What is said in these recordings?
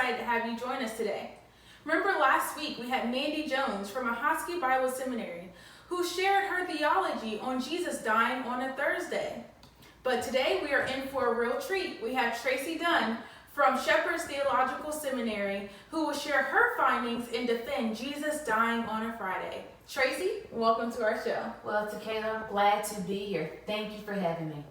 excited to have you join us today. Remember last week we had Mandy Jones from Ahoskie Bible Seminary who shared her theology on Jesus dying on a Thursday. But today we are in for a real treat. We have Tracy Dunn from Shepherd's Theological Seminary who will share her findings and defend Jesus dying on a Friday. Tracy, welcome to our show. Well, Takayla, I'm glad to be here. Thank you for having me.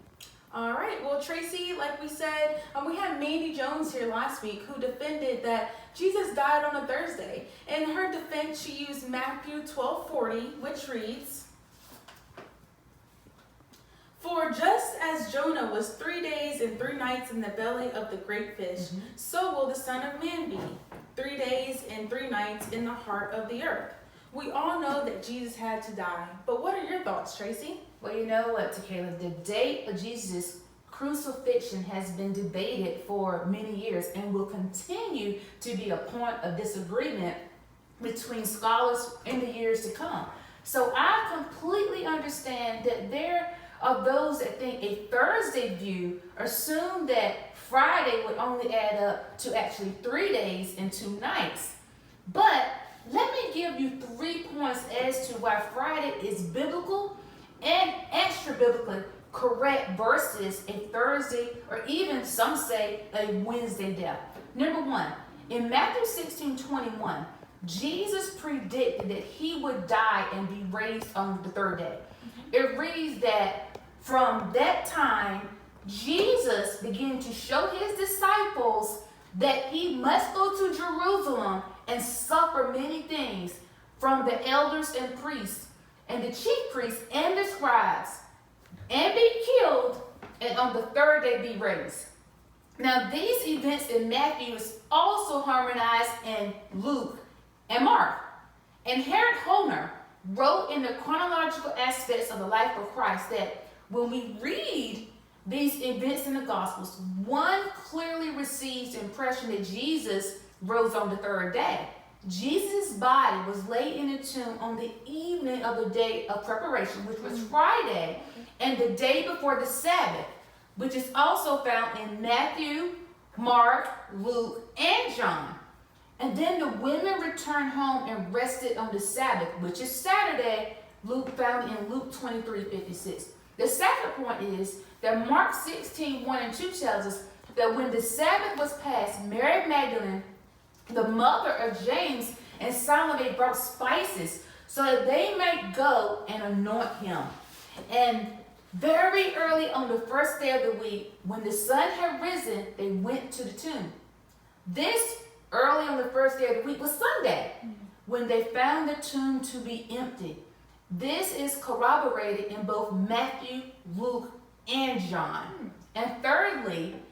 All right. Well, Tracy, like we said, we had Mandy Jones here last week who defended that Jesus died on a Thursday. In her defense, she used Matthew 12:40, which reads, "For just as Jonah was 3 days and 3 nights in the belly of the great fish, so will the Son of Man be 3 days and 3 nights in the heart of the earth." We all know that Jesus had to die, but what are your thoughts, Tracy? Well, you know what, Takayla, the date of Jesus' crucifixion has been debated for many years and will continue to be a point of disagreement between scholars in the years to come. So I completely understand that there are those that think a Thursday view assume that Friday would only add up to actually 3 days and 2 nights. But let me give you 3 points as to why Friday is biblical and extra biblically correct versus a Thursday or even some say a Wednesday death. Number 1, in Matthew 16:21, Jesus predicted that he would die and be raised on the 3rd day. It reads that from that time, Jesus began to show his disciples that he must go to Jerusalem and suffer many things from the elders and priests and the chief priests and the scribes, and be killed, and on the 3rd day be raised. Now these events in Matthew is also harmonized in Luke and Mark. And Herod Honer wrote in the chronological aspects of the life of Christ that when we read these events in the Gospels, one clearly receives the impression that Jesus rose on the 3rd day. Jesus' body was laid in a tomb on the evening of the day of preparation, which was Friday, and the day before the Sabbath, which is also found in Matthew, Mark, Luke, and John. And then the women returned home and rested on the Sabbath, which is Saturday, found in Luke 23:56. The second point is that Mark 16:1 and 2 tells us that when the Sabbath was passed, Mary Magdalene, the mother of James and Salome, brought spices so that they might go and anoint him. And very early on the 1st day of the week, when the sun had risen, they went to the tomb. This early on the 1st day of the week was Sunday, when they found the tomb to be empty. This is corroborated in both Matthew, Luke, and John. And thirdly,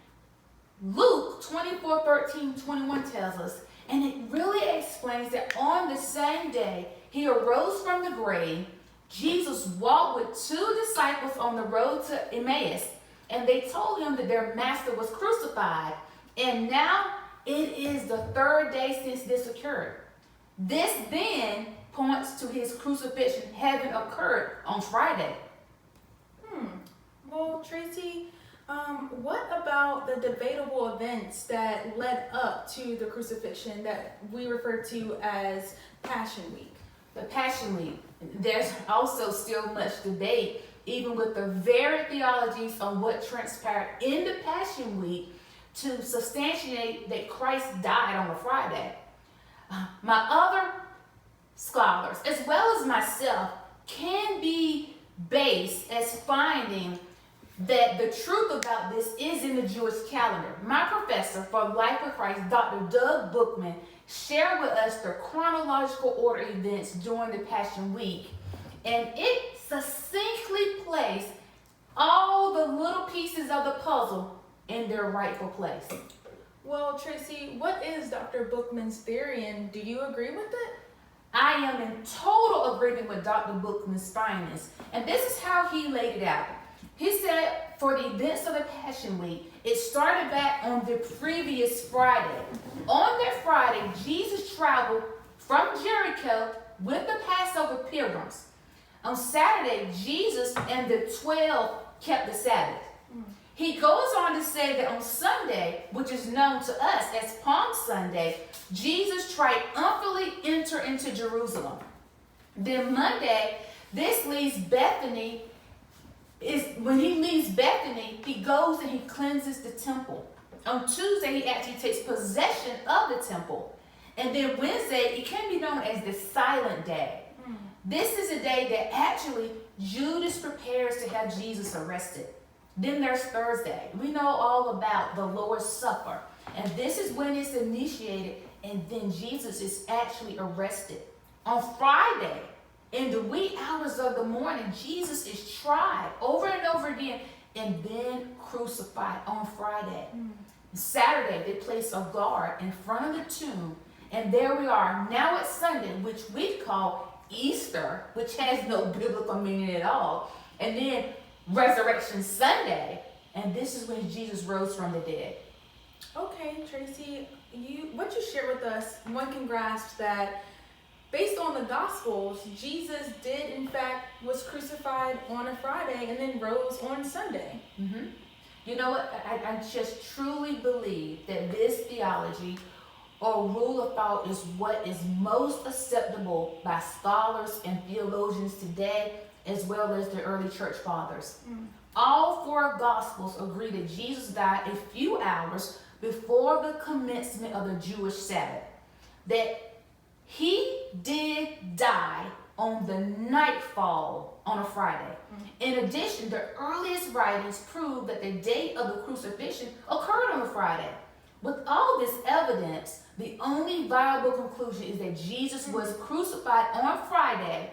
Luke 24:13-21 tells us, and it really explains that on the same day he arose from the grave, Jesus walked with 2 disciples on the road to Emmaus, and they told him that their master was crucified, and now it is the 3rd day since this occurred. This then points to his crucifixion having occurred on Friday. Well, Tracy, what about the debatable events that led up to the crucifixion that we refer to as Passion Week? The Passion Week, there's also still much debate, even with the varied theologies on what transpired in the Passion Week to substantiate that Christ died on a Friday. My other scholars, as well as myself, can be based as finding that the truth about this is in the Jewish calendar. My professor for Life with Christ, Dr. Doug Bookman, shared with us the chronological order events during the Passion Week, and it succinctly placed all the little pieces of the puzzle in their rightful place. Well, Tracy, what is Dr. Bookman's theory, and do you agree with it? I am in total agreement with Dr. Bookman's findings, and this is how he laid it out. He said for the events of the Passion Week, it started back on the previous Friday. On that Friday, Jesus traveled from Jericho with the Passover pilgrims. On Saturday, Jesus and the 12 kept the Sabbath. He goes on to say that on Sunday, which is known to us as Palm Sunday, Jesus triumphantly entered into Jerusalem. Then Monday, this leaves Bethany. When he leaves Bethany, he goes and he cleanses the temple. On Tuesday, he actually takes possession of the temple. And then Wednesday, it can be known as the Silent Day. This is a day that actually Judas prepares to have Jesus arrested. Then there's Thursday. We know all about the Lord's Supper. And this is when it's initiated, and then Jesus is actually arrested. On Friday, in the wee hours of the morning, Jesus is tried over and over again and then crucified on Friday. Saturday, they place a guard in front of the tomb. And there we are. Now it's Sunday, which we call Easter, which has no biblical meaning at all. And then Resurrection Sunday, and this is when Jesus rose from the dead. Okay, Tracy, what you shared with us, one can grasp that based on the Gospels, Jesus did in fact was crucified on a Friday and then rose on Sunday. Mm-hmm. You know what? I just truly believe that this theology or rule of thought is what is most acceptable by scholars and theologians today, as well as the early church fathers. All four Gospels agree that Jesus died a few hours before the commencement of the Jewish Sabbath. That he did die on the nightfall on a Friday. In addition, the earliest writings prove that the date of the crucifixion occurred on a Friday. With all this evidence, the only viable conclusion is that Jesus was crucified on Friday,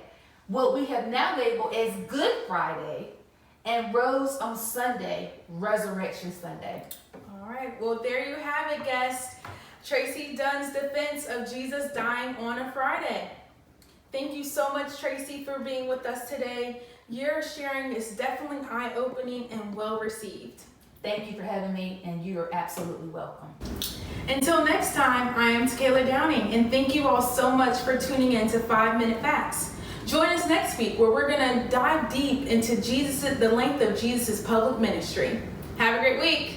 what we have now labeled as Good Friday, and rose on Sunday, Resurrection Sunday. All right, well, there you have it, guests. Tracy Dunn's defense of Jesus dying on a Friday. Thank you so much, Tracy, for being with us today. Your sharing is definitely eye-opening and well-received. Thank you for having me, and you are absolutely welcome. Until next time, I am Taylor Downing, and thank you all so much for tuning in to 5 Minute Facts. Join us next week where we're going to dive deep into the length of Jesus' public ministry. Have a great week.